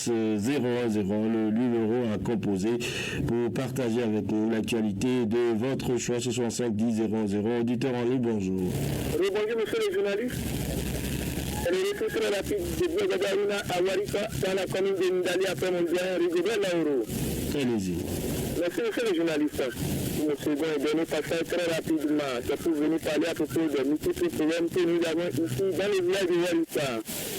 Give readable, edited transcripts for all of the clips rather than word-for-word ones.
0101, le numéro à composer pour partager avec nous l'actualité de votre choix. 65 10 00. Auditeur en ligne, bonjour. Oui, bonjour monsieur le journaliste. C'est le retour très rapide de Biogadaruna à Warika dans la commune de Ndali après mon bien Rigobert Lauro. Allez-y. Merci monsieur le journaliste. Monsieur Bon est donné passage très rapidement. C'est pour venir parler à propos des multiples problèmes que nous avons ici dans le village de Warika.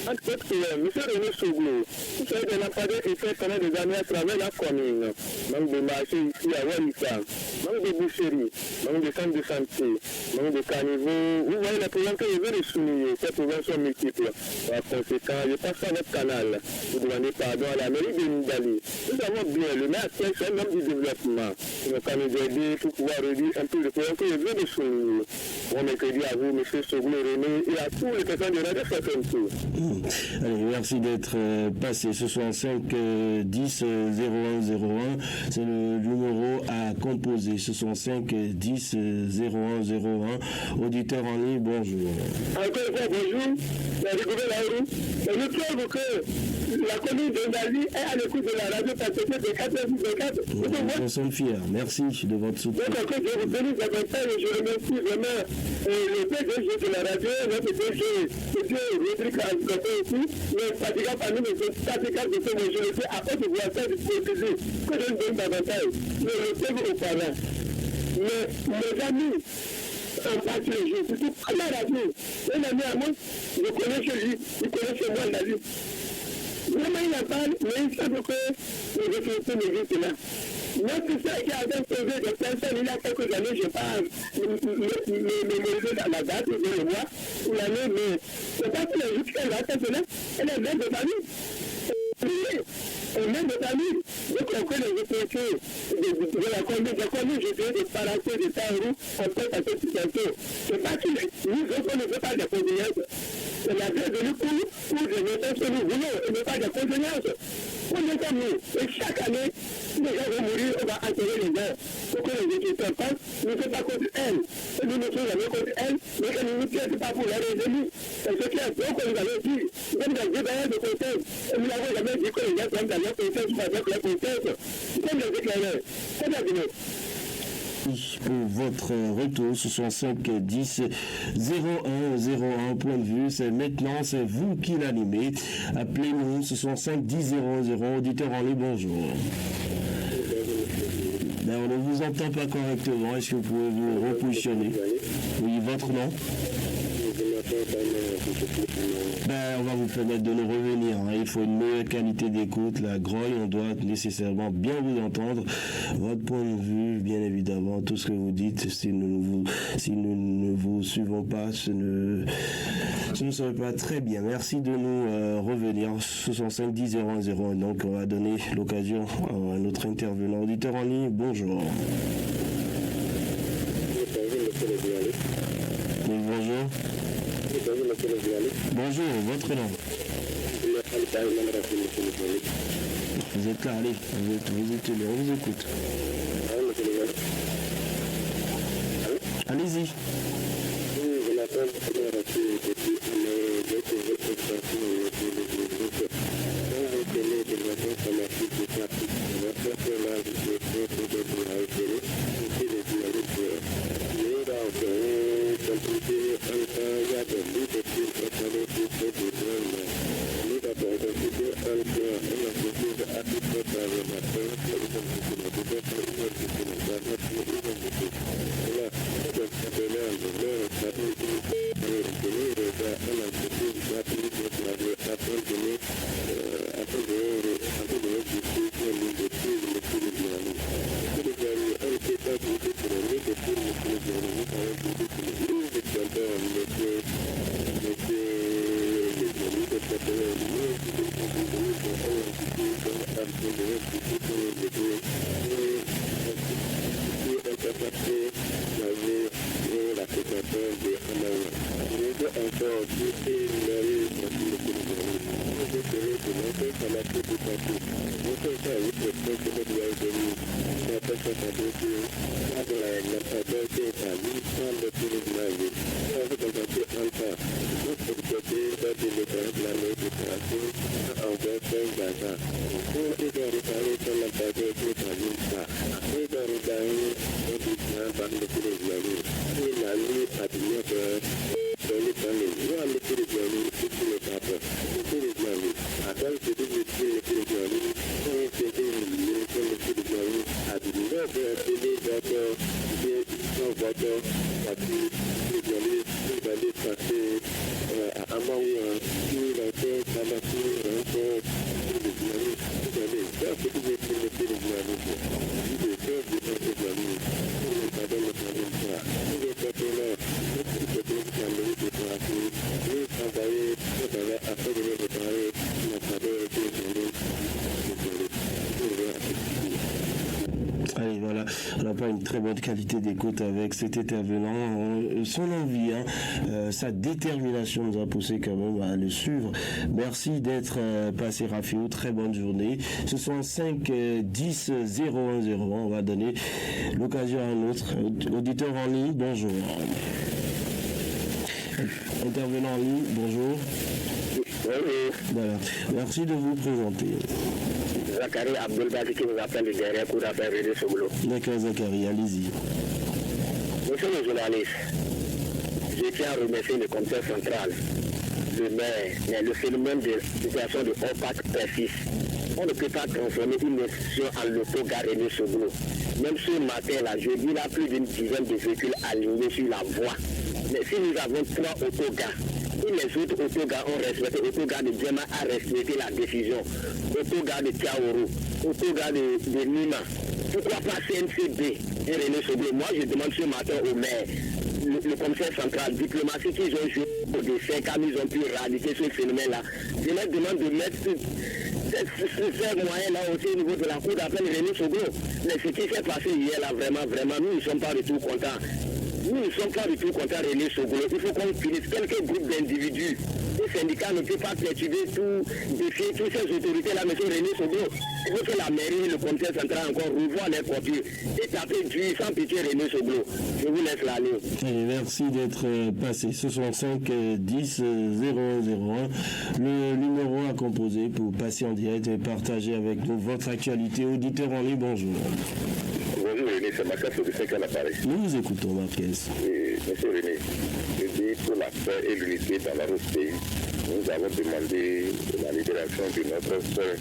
Entre autres problèmes, monsieur René Souglo, vous savez des lampadaires et fait pendant des années à travers la commune. Manque de marché ici à Warika, manque de boucherie, manque de centre de santé, manque de caniveau. Vous voyez les problèmes que je veux les souligner. Ces problèmes sont multiples. Par conséquent, je passe à votre canal. Vous demandez pardon à la mairie de Ndali. Nous avons bien le maire actuel, c'est un homme du développement. Il va nous aider pour pouvoir réduire un peu le problème que je veux les souligner. Bon mercredi à vous, monsieur Souglo René, et à tous les personnes de Radio Fréquenté. Allez, merci d'être passé. Ce soir 5 10 0101, c'est le numéro à composer. Ce sont 5 10 0101. Auditeur en ligne, bonjour. Encore une fois, bonjour. Je trouve que la commune de Ndali est à l'écoute de la radio parce que c'est 4 Nous sommes fiers. Merci de votre soutien. Donc, encore, je vous félicite davantage et je remercie vraiment le PDG de la radio, notre PDG, M. Rodrigue Alcoté aussi, mais fatigant parmi les syndicats de ce majorité à haute voiture du PDG, que je ne donne davantage. Je le sais auparavant. Mais mes amis, en passe les jours, surtout à la radio, un ami à moi, je connais chez lui, il connaît chez moi la vie. Vraiment, il en parle, mais il semble que les réflexions n'existent là. Même si ça qui avait posé des personnes, il y a quelques années, je parle, mémoriser la date, je le vois, ou l'année, mais c'est pas que les jours qu'elle va faire cela, elle est même de famille. Et même de famille, donc on connaît les réflexions de la commune, je dirais, des paratés, des taroux, on peut à cette situation. C'est pas que nous autres, on ne veut pas de condoléances. C'est la vraie de nous pour des messages que nous voulons, et ne pas de condoléances. On est comme nous, et chaque année, les gens vont mourir, on va enterrer les gens. Pour que les étudiants passent, nous ne sommes pas contre elles. Et nous ne sommes jamais contre elles, mais que nous ne pièces pas pour les ennemis. C'est ce qui est bon que nous avons dit, même dans les débat de conseil, et nous n'avons jamais dit que les gens sont dans leur conseil, ou avec leur conseil. Comme les éclaireurs, c'est la vie. Pour votre retour, ce sont 5 10 0101. Point de vue, c'est maintenant, c'est vous qui l'animez. Appelez-nous, ce sont 5 10 00. Auditeur en ligne, bonjour. Ben, on ne vous entend pas correctement. Est-ce que vous pouvez vous repositionner? Oui, votre nom? Ben, on va vous permettre de nous revenir. Hein. Il faut une meilleure qualité d'écoute. La grogne, on doit nécessairement bien vous entendre. Votre point de vue, bien évidemment, tout ce que vous dites, si nous ne vous suivons pas, ce ne serait pas très bien. Merci de nous revenir. 65 10 00. Donc, on va donner l'occasion à notre intervenant. Auditeur en ligne, bonjour. Oui, bonjour. Bonjour, votre nom? Vous êtes là, allez, vous êtes là, on vous écoute. Allez-y. Thank you. Allez, voilà, on n'a pas une très bonne qualité d'écoute avec cet intervenant. Son envie, sa détermination nous a poussé quand même à le suivre. Merci d'être passé, Rafiou. Très bonne journée. Ce sont 5 10 01 01. On va donner l'occasion à un autre auditeur en ligne. Bonjour. Intervenant en ligne, bonjour. Voilà. Merci de vous présenter. Zachary Abdelbadi qui nous appelle derrière pour affaire René Soglo. D'accord, Zachary, allez-y. Monsieur le journaliste, je tiens à remercier le commissaire central, le maire, mais le phénomène de situation de opaque persiste. On ne peut pas transformer une institution en l'autogare René Soglo. Même ce matin, là, je dis là, plus d'une dizaine de véhicules alignés sur la voie. Mais si nous avons 3 autogares, et les autres autogares ont respecté, autogare de Djema a respecté la décision, autogare de Tiaoro, autogare de Nima, pourquoi pas CNCB et René Soglo? Moi, je demande ce matin au maire, le commissaire central, diplomatie qu'ils ont joué au dessin, quand ils ont pu éradiquer ce phénomène-là. Je leur demande de mettre ces moyens-là aussi au niveau de la cour d'appel René Soglo. Mais ce qui s'est passé hier, là, vraiment, nous ne sommes pas du tout contents. Nous ne sommes pas du tout contents de René Soglo. Il faut qu'on finisse. Quelques groupes d'individus, les syndicats ne peuvent pas perturber tout, défier toutes ces autorités-là, M. René Soglo. Il faut que la mairie, le comité central encore revoient les portures et taper dur sans pitié René Soglo. Je vous laisse la ligne. Allez, merci d'être passé. Ce sont 5 10 01 01. Le numéro à composer pour passer en direct et partager avec nous votre actualité. Auditeur en ligne, bonjour. Bonjour René, c'est Marquez de 5 à l'appareil. Nous vous écoutons, Marquez. Monsieur René, je dis pour la paix et l'unité dans notre pays, nous avons demandé la libération de notre soeur,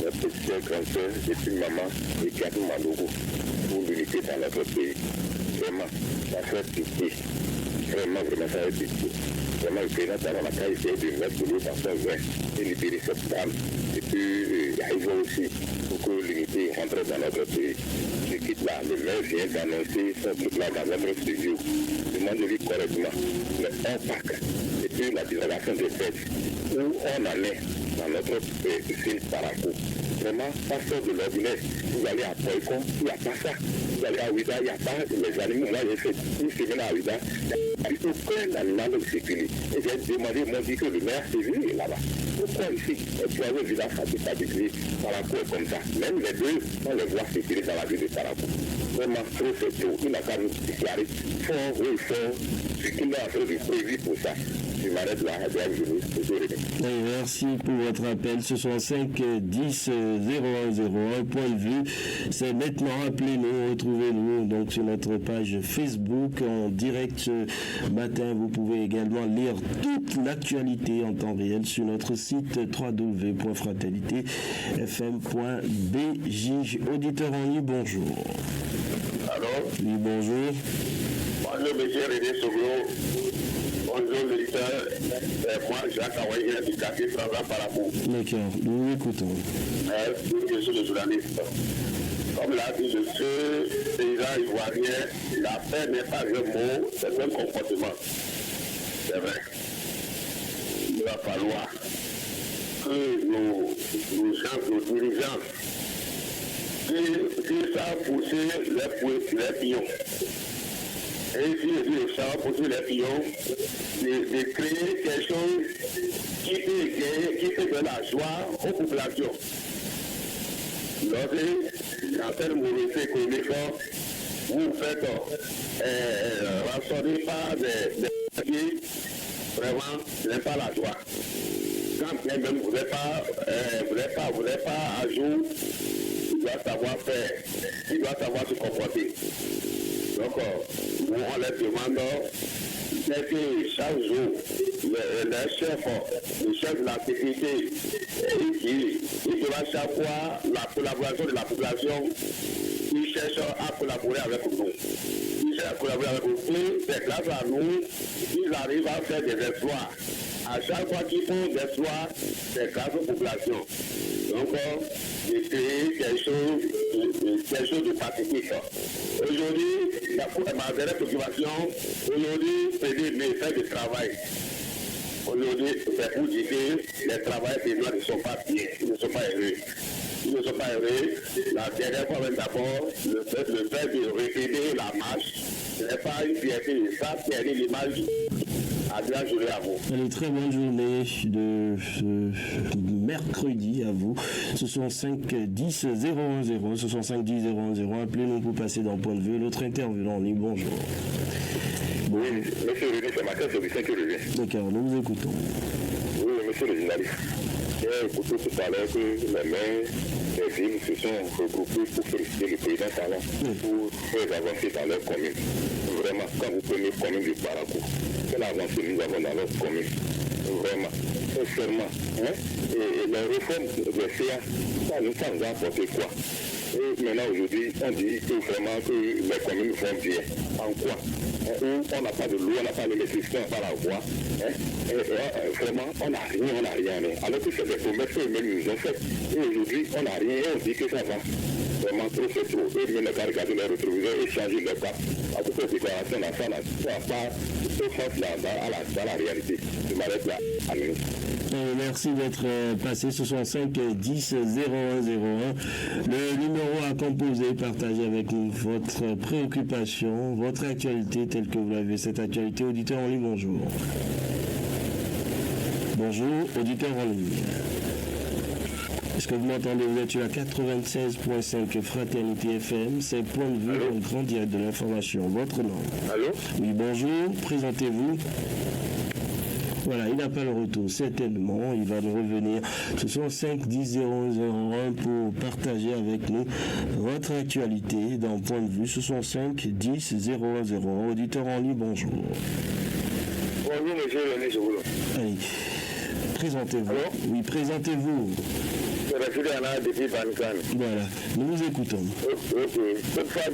notre petite grand-soeur, depuis maman et Kadou Malogo, pour l'unité dans notre pays. Vraiment, ça fait pitié. Vraiment, ça fait pitié. Vraiment, le président Taranaka essaie de mettre de l'eau dans son vin et libérer cette dame. Et puis, il faut aussi pour que l'unité rentre dans notre pays. Je quitte là. Le maire vient d'annoncer son truc là dans notre studio. Demandez-lui correctement le impact et puis la divulgation des fêtes. Où on en est dans notre ville Parakou. Vraiment, pas ça de l'ordinaire. Vous allez à Poikon, il n'y a pas ça. Vous allez à Ouida, il n'y a pas les animaux. Moi, j'ai fait une semaine à Ouida. Il n'y a aucun animal de sécurité. Et j'ai demandé, ils m'ont dit que le maire civil est là-bas. Pourquoi ici, tu as un village habité Parakou est comme ça. Même les deux, on les voit sécurité dans la ville de Parakou. Vraiment, trop c'est tout. Il n'a qu'à nous déclarer fort, oui, fort, ce qu'il a fait de prévu pour ça. Je m'arrête là, merci pour votre appel. Ce sont 5 10 01 01. Point de vue. C'est maintenant. Appelez-nous, retrouvez-nous donc sur notre page Facebook en direct ce matin. Vous pouvez également lire toute l'actualité en temps réel sur notre site www.fraternité.fm.bj. Auditeur en ligne, bonjour. Allô? Oui, bonjour. Bonjour, monsieur René Soglo. Bonjour, militaire. Moi, Jacques Awaï, éducatif, François Parakou. D'accord, nous vous écoutons. Je suis le journaliste. Comme l'a dit le paysan ivoirien, la paix n'est pas un mot, c'est un comportement. C'est vrai. Il va falloir que nos dirigeants qui savent pousser les pions. Et si les savent pousser les pions, de créer quelque chose qui fait de la joie aux populations. Dans cette mauvaise économique, vous faites rassonner par des papiers, vraiment, ce n'est pas la joie. quand bien même vous n'êtes pas à jour, il doit savoir faire, il doit savoir se comporter. Donc, nous, on les demande c'est que chaque jour, le chef de la sécurité, il doit chaque fois la collaboration de la population, il cherche à collaborer avec nous. Il cherche à collaborer avec nous. C'est grâce à nous qu'ils arrivent à faire des exploits. À chaque fois qu'ils font des exploits, c'est grâce aux populations. Donc, de créer quelque chose de pacifique. Aujourd'hui, ma dernière préoccupation, aujourd'hui, c'est de faire du travail. Aujourd'hui, c'est pour dire que les travailleurs des Noirs ne sont pas bien, ils ne sont pas heureux. Ils ne sont pas heureux. La dernière fois, même d'abord, le fait de répéter la marche, ce n'est pas une fierté, ça, c'est l'image. Agréable journée à vous. Allez, très bonne journée de mercredi à vous. Ce sont 5-10-010, ce sont 5-10-010. Appelez-nous pour passer dans le point de vue. L'autre intervenant en ligne, bonjour. Oui, monsieur René, c'est Martin Sébastien qui revient. D'accord, nous vous écoutons. Oui, monsieur le journaliste. J'ai écouté tout à l'heure que les maires des villes se sont regroupés pour féliciter le président Talon pour faire avancer dans leur commune. Vraiment, quand vous prenez la commune du Parakou, quelle avancée nous avons dans notre commune. Vraiment, sincèrement. Et la réforme des CA, ça nous a apporté quoi? Et maintenant, aujourd'hui, on dit que vraiment que les communes vont bien. En quoi? On n'a pas de l'eau, on n'a pas d'électricité, on n'a pas la voie. Vraiment, on n'a rien. Alors que c'est des promesses que même nous ont faites. Et aujourd'hui, on n'a rien et on dit que ça va. Vraiment, trop c'est trop. Et maintenant, qu'à regarder les rétroviseurs et changer le cap. À toutes ces déclarations, ça n'a pas de sens dans la réalité. Je m'arrête là. Amen. Merci d'être passé. Ce sont 5-10-0101. Le numéro à composer, partagez avec nous votre préoccupation, votre actualité telle que vous l'avez. Cette actualité, auditeur en ligne, bonjour. Bonjour, auditeur en ligne. Est-ce que vous m'entendez? Vous êtes sur la 96.5 Fraternité FM. C'est Point de vue, le grand direct de l'information. Votre nom? Allô? Oui, bonjour. Présentez-vous. Voilà, il n'a pas le retour, certainement, il va nous revenir. Ce sont 5-10-001 pour partager avec nous votre actualité dans Point de vue. Ce sont 5-10-001. Auditeur en ligne, bonjour. Bonjour, monsieur René Joulon. Allez, présentez-vous. Allô? Oui, présentez-vous. C'est la Anna depuis Panicane. Voilà, nous vous écoutons. Ok, cette fois, va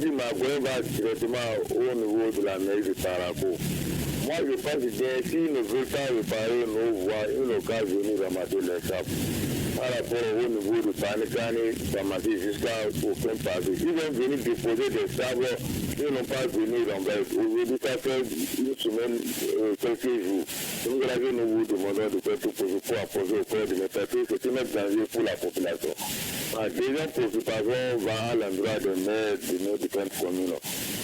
directement au niveau de la mairie de Parakou. Moi, je pense bien, s'ils ne veulent pas réparer nos voies, ils n'ont qu'à venir ramasser les sables. Par rapport au niveau de Panicane, ramasser jusqu'à aucun passé. Ils vont venir déposer des sables, ils n'ont pas venu l'envers. Aujourd'hui, ça fait une semaine, quelques jours. Nous vous demandons de faire tout pour apposer au cœur de mes papiers, c'est une danger pour la population. La deuxième préoccupation va à l'endroit des maires de nos différentes communes.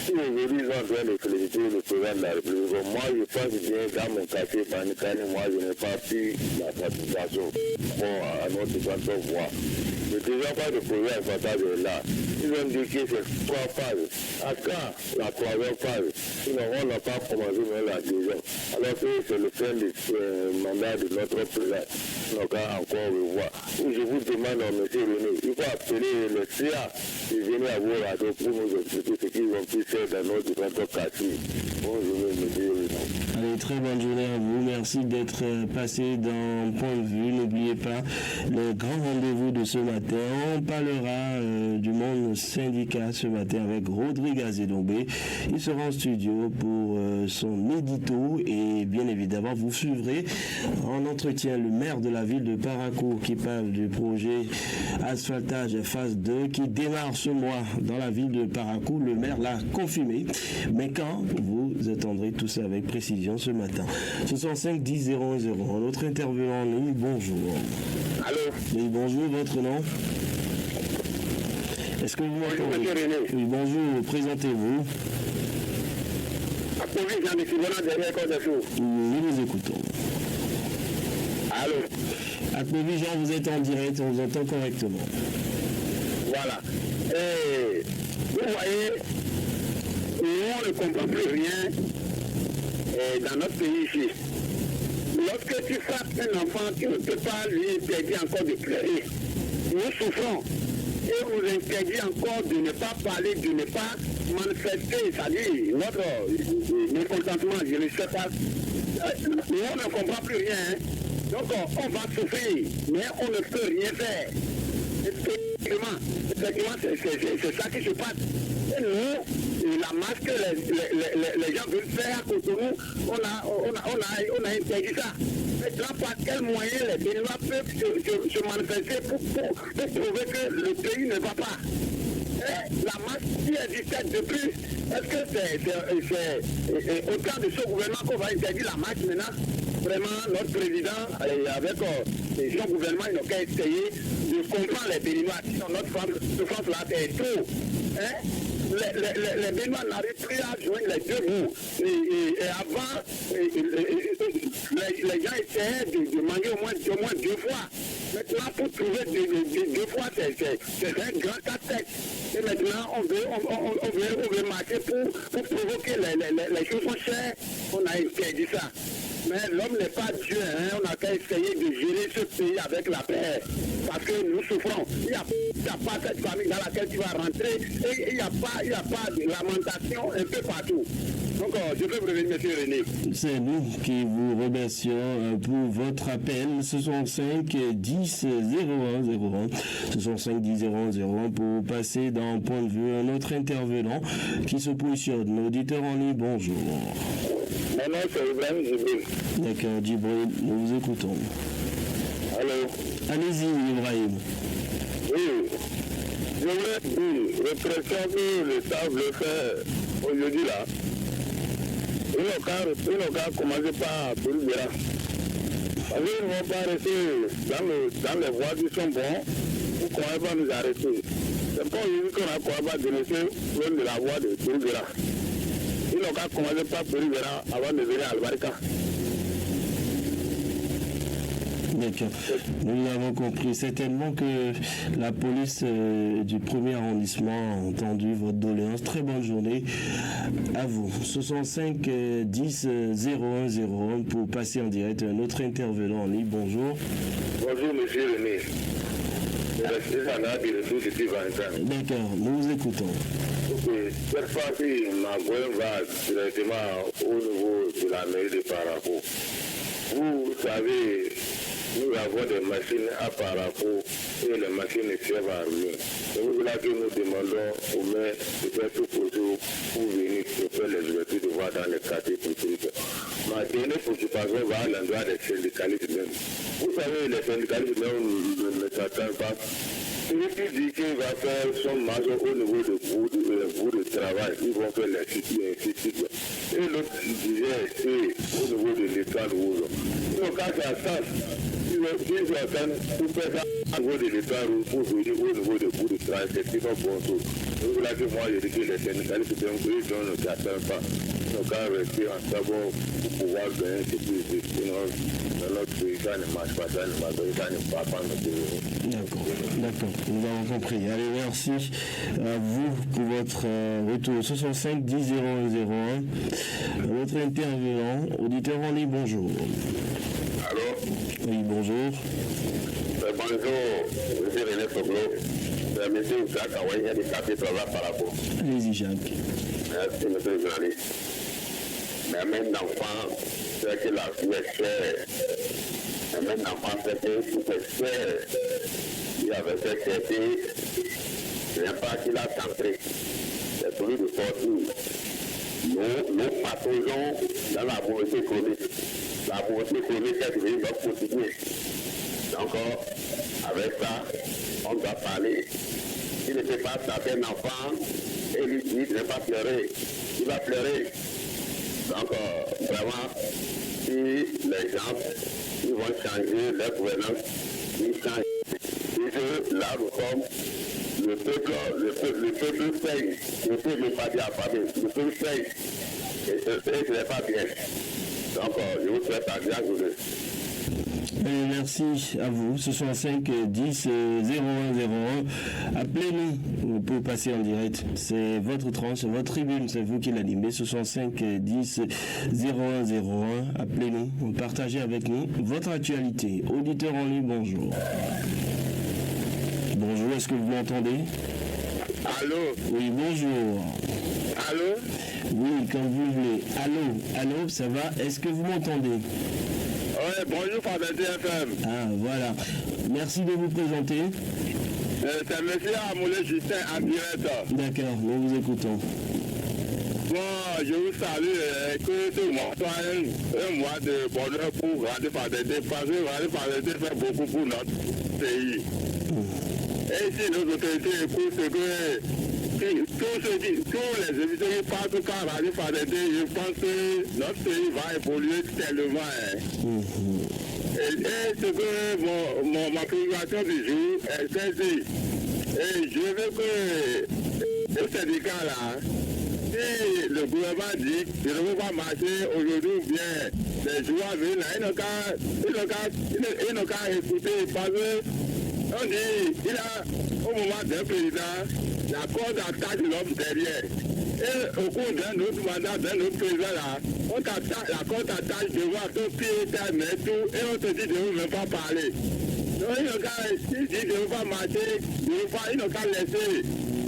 Si aujourd'hui ils sont en train de féliciter le président de la République, moi je pense bien dans mon quartier Panicane, moi je n'ai pas pu la satisfaction à notre différentes voies. Le deuxième pas de projet important est là. Ils ont dit que c'est 3 phases. À quand la troisième phase? Sinon on n'a pas commencé même la deuxième. Alors que c'est le fin du mandat de notre président. Donc encore revoir. Je vous demande, M. René, il faut appeler le CIA et venir à vos radios pour nous expliquer ce qu'ils ont pu faire dans nos différents quartiers. Bonjour, M. René. Allez, très bonne journée à vous. Merci d'être passé dans Point de vue. N'oubliez pas le grand rendez-vous de ce matin. On parlera du monde syndicat ce matin avec Rodrigue Azédombé. Il sera en studio pour son édito et bien évidemment vous suivrez en entretien le maire de la ville de Parakou qui parle du projet asphaltage phase 2 qui démarre ce mois dans la ville de Parakou. Le maire l'a confirmé. Mais quand vous attendrez tout ça avec précision ce matin. Ce sont 5-10-0-0. Notre intervenant en ligne, bonjour. Allô? Oui, bonjour, votre nom? Est-ce que vous m'entendez? Bonjour, René. Oui, bonjour, présentez-vous. Nous vous écoutons. Allô? Akmovi Jean, vous êtes en direct, on vous entend correctement. Voilà. Et vous voyez, on ne comprend plus rien dans notre pays ici. lorsque tu frappes un enfant, tu ne peux pas lui interdire encore de pleurer. Nous souffrons. Et on nous interdit encore de ne pas parler, de ne pas manifester, c'est-à-dire notre mécontentement, je ne sais pas. Mais on ne comprend plus rien. Hein. Donc on va souffrir, mais on ne peut rien faire. Effectivement, c'est ça qui se passe. Et nous, la marche que les gens veulent faire à côté de nous, on a interdit ça. Maintenant, par quel moyen les Béninois peuvent se manifester pour prouver que le pays ne va pas. Et la marche qui existait depuis, est-ce que c'est au temps de ce gouvernement qu'on va interdire la marche maintenant? Vraiment, notre président, avec son gouvernement, il n'a qu'à essayer de comprendre les Béninois. Sinon, notre France là, c'est trop. Hein? Les Béninois n'arrivent plus à joindre les deux bouts. Et avant, les gens essayaient de manger au moins 2 fois. Maintenant, pour trouver 2 fois, c'est un grand casse-tête. Et maintenant, on veut marcher pour provoquer les choses sont chères. On a interdit ça. Mais l'homme n'est pas Dieu, hein. On a qu'à essayer de gérer ce pays avec la paix. Parce que nous souffrons. Il n'y a pas cette famille dans laquelle tu vas rentrer. Et il n'y a pas de lamentation un peu partout. Donc, je peux vous revenir, M. René. C'est nous qui vous remercions pour votre appel. Ce sont 5 10 01 01. Ce sont 5 10 01 01 pour passer d'un point de vue un autre intervenant qui se positionne. Auditeur en ligne, bonjour. Mon nom, c'est Ibrahim Djibril. D'accord, Djibril, nous vous écoutons. Allô? Allez-y, Ibrahim. Oui. Je voulais dire, répression que l'État veut faire aujourd'hui là. Ils n'ont qu'à commencer par Bourguera. Parce qu'ils ne vont pas rester dans les voies qui sont bons pour qu'on ne va pas nous arrêter. C'est pas aujourd'hui qu'on a pas dénoncé loin de la voie de Bourguera. Ils n'ont qu'à commencer par Bourguera avant de venir à Albarca. D'accord. Nous l'avons compris. Certainement que la police du 1er arrondissement a entendu votre doléance. Très bonne journée à vous. 65 10 01 01 pour passer en direct un autre intervenant en ligne. Bonjour. Bonjour, monsieur René. D'accord, nous vous écoutons. Ok, cette fois-ci, ma voix va directement au niveau de la mairie de Parakou. Vous savez, nous avons des machines à Parakou et les machines ne servent à rien. C'est pour cela que nous demandons aux maires de faire tout pour venir faire les ouvertures de voies dans les quartiers politiques. Ma dernière préoccupation va à l'endroit des syndicalistes même. Vous savez, les syndicalistes même ne s'attendent pas. Celui qui dit qu'il va faire son marge au niveau de bout de travail, ils vont faire les sites et ainsi de suite. Et l'autre disait, c'est au niveau de l'état de rouge. Donc, quand ça passe, ils attendent pour faire ça au niveau de l'état rouge, pour venir au niveau de bout de travail, c'est ce qu'ils ont bon tout. Donc là, que moi, je dis que les syndicalistes, ils ne s'attendent pas. Donc, quand rester en sabot pour pouvoir gagner ce qui est, sinon, notre pays, ça ne marche pas, ça ne marche pas, ça ne va pas nous donner. D'accord, nous avons compris. Allez, merci à vous pour votre retour. 65 10 01 01. Votre intervenant, auditeur en ligne, bonjour. Allô? Oui, bonjour. Bonjour, monsieur René Foglo. C'est monsieur Jacques Aoué, il y a des quartiers travail par rapport. Allez-y, Jacques. Merci, monsieur le journaliste. Mais même d'enfants, c'est que la vie est chère. Mais même d'enfants, c'est que tout est cher. Il y avait cette cherté, l'impact qu'il a centré. C'est celui de fortune. Nous partageons dans la pauvreté chronique. La pauvreté chronique est devenue notre quotidien. Donc, avec ça, on doit parler. Il ne peut pas taper un enfant et lui dire de ne pas pleurer. Il va pleurer. Donc, vraiment, si les gens ils vont changer leur gouvernance, ils changent. Et que là, nous sommes, le peuple paye. Le peuple n'est pas bien affamé. Le peuple paye. Et ce n'est pas bien. Donc, je vous souhaite un bien journée. Merci à vous. 65 10 0101. Appelez-nous. Vous pouvez passer en direct. C'est votre tranche, c'est votre tribune, c'est vous qui l'animez. 65 10 0101. Appelez-nous. Partagez avec nous votre actualité. Auditeur en ligne, bonjour. Bonjour, est-ce que vous m'entendez? Allô? Oui, bonjour. Allô? Oui, quand vous voulez. Allô, ça va? Est-ce que vous m'entendez? Oui, bonjour, Father DFM. Ah, voilà. Merci de vous présenter. C'est M. Amoulé Justin en direct. D'accord, nous vous écoutons. Bon, je vous salue. Que tout le monde soit un mois de bonheur pour Radio Father DFM. Parce que Radio Father DFM fait beaucoup pour notre pays. Et si nos autorités écoutent ce que tous les émissions qui passent par Radio Father DFM, je pense que notre pays va évoluer tellement. Et ce que ma préoccupation du jour est celle-ci. Et je veux que le syndicat là, si le gouvernement dit qu'il ne veut pas marcher aujourd'hui ou bien les jours à venir, il n'a qu'à écouter parce que on dit il a au moment d'un président la cause attaque l'homme derrière. Et au cours d'un autre mandat, d'un autre président là, on t'attaque, la cause attaque devant ton pied, ta main, tout, et on te dit de ne même pas parler. Donc il n'a qu'à, s'il dit de ne pas marcher, il n'a qu'à laisser.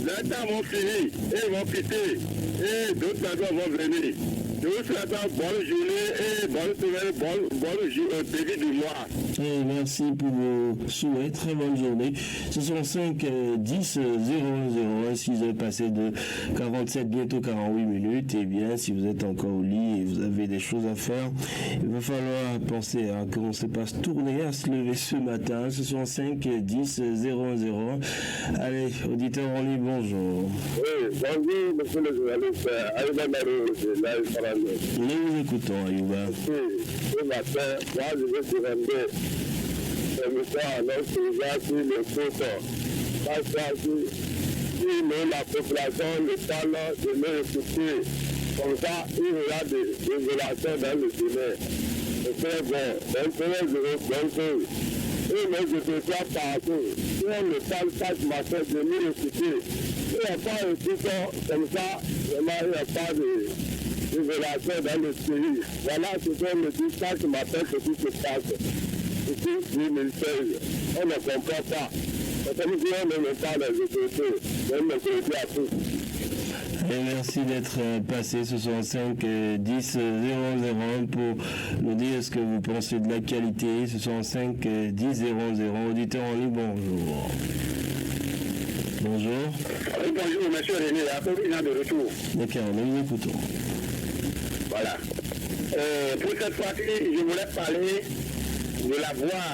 Les temps vont finir, et ils vont quitter, et d'autres personnes vont venir. Je vous souhaite une bonne journée et bonne semaine, bonne début du mois. Et merci pour vos souhaits. Très bonne journée. 65 10 0101. 6 heures passées de 47, bientôt 48 minutes. Et bien, si vous êtes encore au lit et vous avez des choses à faire, il va falloir penser à qu'on ne se passe tourner, à se lever ce matin. 65 10 0101. Allez, auditeur en ligne, bonjour. Oui, bonjour, monsieur le journaliste. Aïba Maro, nous vous écoutons, Ayouba. Ce matin, moi, je veux demander à notre président sur le côte. Parce que si la population locale de nous écouter, comme ça, il y aura des révélations dans le délai. C'est bon. Donc, et mais je te crois partout. Si on ne parle pas du matin de nous écouter, il n'y a pas de écoute comme ça, vraiment, il n'y a pas de révélation dans le pays. Voilà ce qu'on me dit chaque matin, ce qui se passe. Ici, 2016, on ne comprend pas. Parce que nous on ne pas les autorités, même les autorités à tous. Et merci d'être passé 65 10 001 pour nous dire ce que vous pensez de l'actualité. 65 10 00. Auditeur en ligne, bonjour. Bonjour. Oui, bonjour, monsieur René, il est de retour. D'accord, nous vous écoutons. Voilà. Pour cette fois-ci, je voulais parler de la voie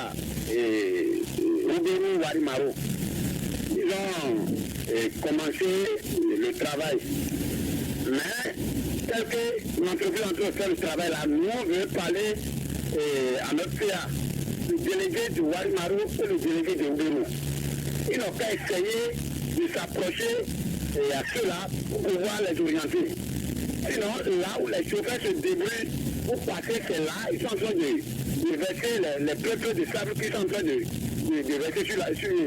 Oubérou Warimaro. Ils ont commencé le travail. Mais, tel que l'entreprise est en train de faire le travail là, nous on veut parler à notre PA, le délégué de Warimaro et le délégué de Oubérou. Ils n'ont qu'à essayer de s'approcher à ceux-là pour pouvoir les orienter. Sinon, là où les chauffeurs se débrouillent pour passer, c'est là, ils sont en train de verser les peuples de sable qui sont en train de verser sur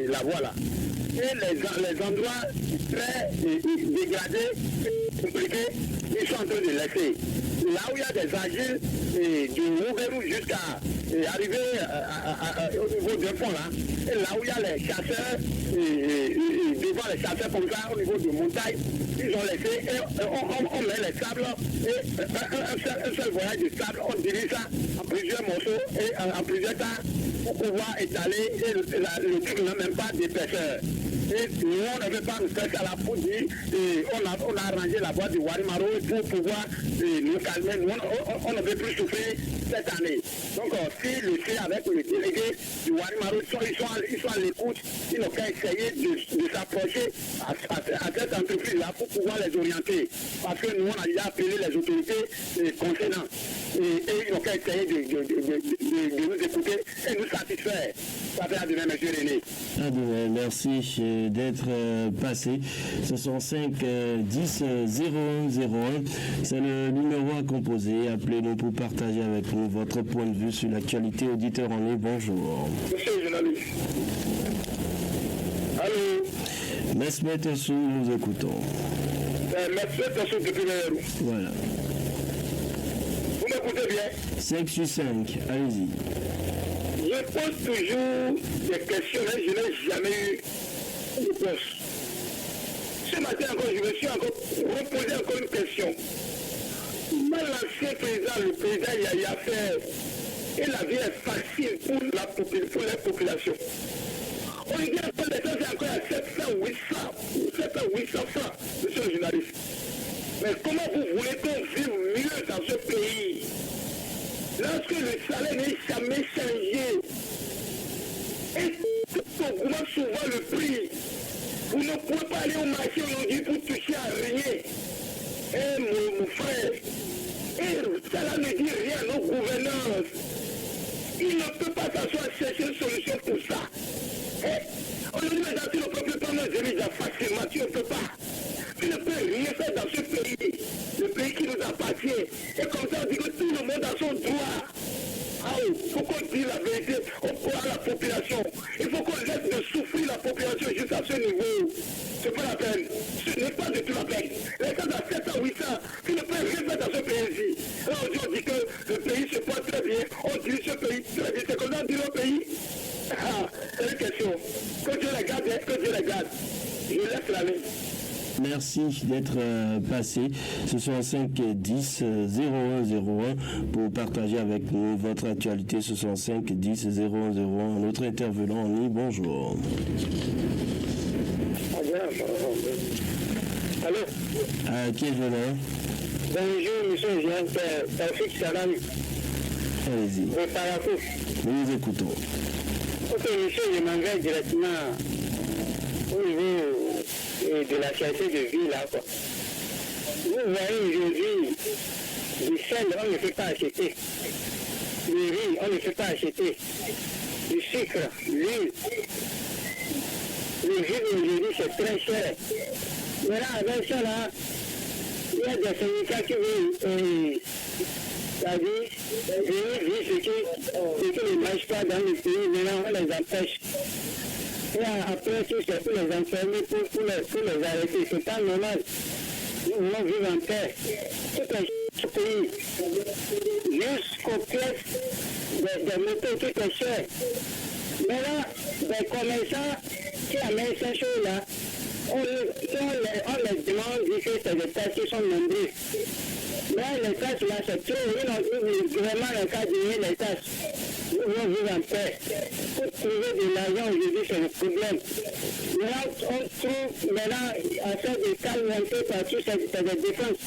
la voie là. Et les endroits très dégradés, compliqués, ils sont en train de laisser. Là où il y a des agiles du Rouberou jusqu'à arriver au niveau d'un pont là, et là où il y a les chasseurs, devant les chasseurs comme ça, au niveau de montagne, ils ont laissé, et on met les sables, et un seul voyage de sable, on divise ça en plusieurs morceaux et en plusieurs temps pour pouvoir étaler, et le truc n'a même pas d'épaisseur. Et nous, on ne veut pas nous faire ça là pour dire, on a arrangé la voie du Warimaro pour pouvoir nous calmer. Nous, on ne veut plus souffrir cette année. Donc, si le fait avec le délégué du Warimaro, ils sont à l'écoute, ils n'ont qu'à essayer de s'approcher à cette entreprise-là pour pouvoir les orienter. Parce que nous, on a déjà appelé les autorités concernantes. Et ils n'ont qu'à essayer de nous écouter et nous satisfaire. Ça fait à demain, M. René. À demain, merci. d'être passé. 65 10 0101, c'est le numéro à composer. Appelez-nous pour partager avec nous votre point de vue sur l'actualité. Auditeur en ligne, bonjour. Monsieur le journaliste. Allô. Mesmet Tassou, nous écoutons. Mesmet Tassou depuis le. Voilà. Vous m'écoutez bien? 5 sur 5, allez-y. Je pose toujours des questions, mais je n'ai jamais eu de réponse. Ce matin encore, je me suis encore reposé encore une question. Mais l'ancien président, le président Yaya fait, et la vie est facile pour la population. On dit encore les gens, c'est encore à 700, 800 francs, monsieur le journaliste. Mais comment vous voulez qu'on vive mieux dans ce pays lorsque le salaire n'est jamais changé et qu'on augmente souvent le prix? Vous ne pouvez pas aller au marché aujourd'hui pour toucher à rien. Et mon frère, et cela ne dit rien à nos gouverneurs. Il ne peut pas s'asseoir chercher une solution pour ça. Aujourd'hui, les gens ne peuvent pas nous diriger facilement, tu ne peux pas. Tu ne peux rien faire dans ce pays, le pays qui nous appartient. Et comme ça, on dit que tout le monde a son droit. Il faut qu'on dise la vérité à la population. Il faut qu'on laisse de souffrir la population jusqu'à ce niveau. C'est pas la peine. Ce n'est pas du tout la peine. Les gens à 700, 800, tu ne peux rien faire dans ce pays-ci. Là, aujourd'hui, on dit que le pays se porte très bien. On dit ce pays très bien. C'est comme ça on dit le pays. C'est une question. Que Dieu les garde, que Dieu les garde. Je laisse la ligne. Merci d'être passé. Ce sont 5 10 0101 pour partager avec nous votre actualité. Ce sont 5 10 0101. Notre intervenant en ligne, bonjour. Allô? Qui est l'honneur? Bonjour, monsieur Jean, Tafik Salam. Allez-y. Nous vous écoutons. Ok, monsieur, je m'en vais directement au niveau de la cherté de vie là quoi. Vous voyez aujourd'hui, du sel on ne peut pas acheter, du riz on ne peut pas acheter, du sucre, l'huile. Le riz aujourd'hui c'est très cher. Mais là avec ça là, il y a des syndicats qui veulent c'est-à-dire venir dire ce qui ne marche pas dans le pays, maintenant on les empêche. Et après tout, c'est pour les enfermer, pour les arrêter. C'est pas normal. Nous voulons vivre en paix. Tout est ce pays. Jusqu'aux pièces des motos, tout est cher. Mais là, des commerçants qui amènent ces choses-là, on les demande, dit que c'est des taxes qui sont nombreuses. Mais les taxes là, c'est trop. Ils ont vraiment le cas de les taxes. Nous voulons vivre en paix. Pour trouver de l'argent aujourd'hui, c'est le problème. Maintenant, on trouve maintenant à faire des calmes un peu partout, c'est des défenses.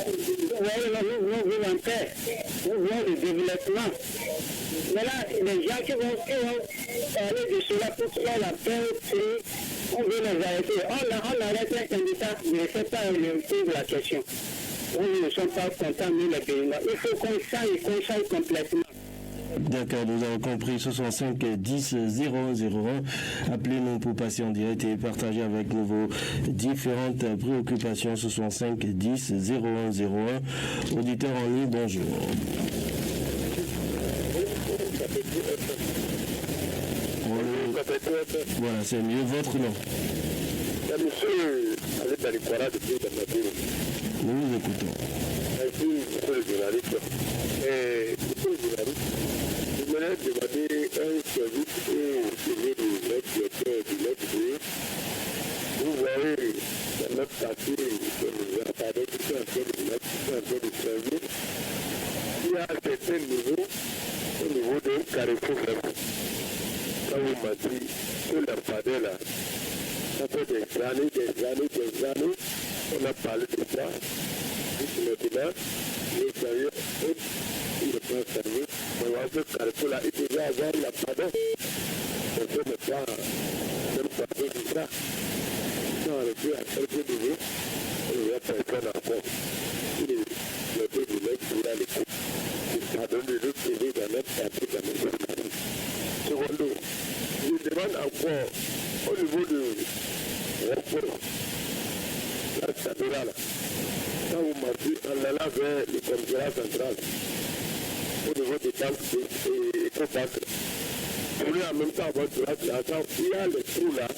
Vous voyez, nous voulons vivre en paix. Nous voulons le développement. Maintenant, les gens qui vont parler de cela pour faire la paix au pays, on veut les arrêter. On arrête les candidats, mais ne fait pas le tour de la question. Nous ne sommes pas contents, nous les pays. Il faut qu'on change complètement. D'accord, nous avons compris. 65 10 0101. Appelez-nous pour passer en direct et partager avec nous vos différentes préoccupations. 65 10 0101. Auditeur en ligne, bonjour. Voilà, c'est mieux. Votre nom? Nous vous écoutons. Merci, monsieur le journaliste. Monsieur le journaliste, je voulais demander un service au sujet du directeur du LFD. Vous voyez, dans notre quartier, que nous entendons tout un peu de service. Il y a un certain niveau, au niveau de Carrefour. Quand vous m'avez dit que l'empade là, ça fait des années, on a parlé de ça. Maintenant, les carrières, il ne peut pas servir. On va se Carrefour là, il devait avoir la pardon. On peut ne pas même parler de ça. Si on arrive à quelques niveaux, on ne va personne encore. Il est le peu de l'œil qui a les coups. Il pardonne de l'autre pays dans notre quartier, dans notre quartier. Secondo, je demande encore au niveau de la cathédrale. Quand vous marchez, en allant vers le commissariat central, au niveau des banques et Copac, vous voulez en même temps avoir droite là, il y a le trou là,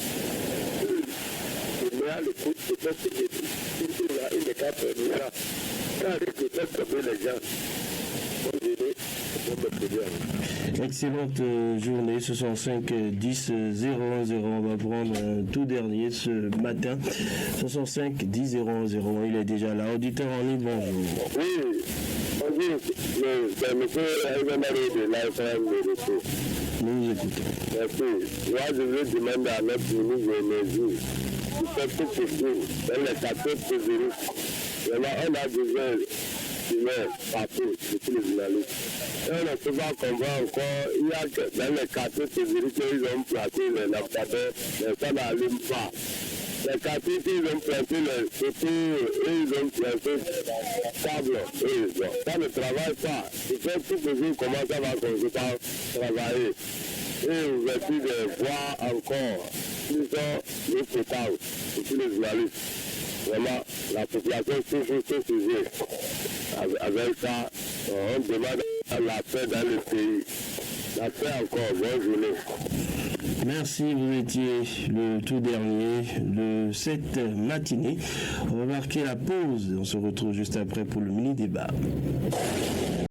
il y a le trou, peut-être que le trou là, il est capable de là. Quand il peut-être tomber les gens, pour venir, pour me bien. Excellente journée, 65 10 01 01. On va prendre un tout dernier ce matin. 65 10 01 01. Il est déjà là. Auditeur en ligne, bonjour. Oui, bonjour. C'est monsieur Aïvanari de l'Alphaïm de Retour. Nous vous écoutons. Merci. Moi, je veux demander à notre ministre de l'énergie de faire tout possible dans les 14 février. On a besoin d'humains partout, de tous les journalistes. Et on ne peut pas comprendre encore, il y a que dans les 14 février, ils ont placé les lampadaires, mais ça n'allume pas. Les quartiers, ils ont planté les secours, ils ont planté table, ça ne travaille pas. Il faut tout possible comment ça va travailler. Et vous avez de voir encore, ils ont le potable pour tous les journalistes. Vraiment, la population souffre ce sujet. Avec ça, on demande la paix dans le pays. La paix encore, bonne journée. Merci, vous étiez le tout dernier de cette matinée. On va marquer la pause. On se retrouve juste après pour le mini-débat.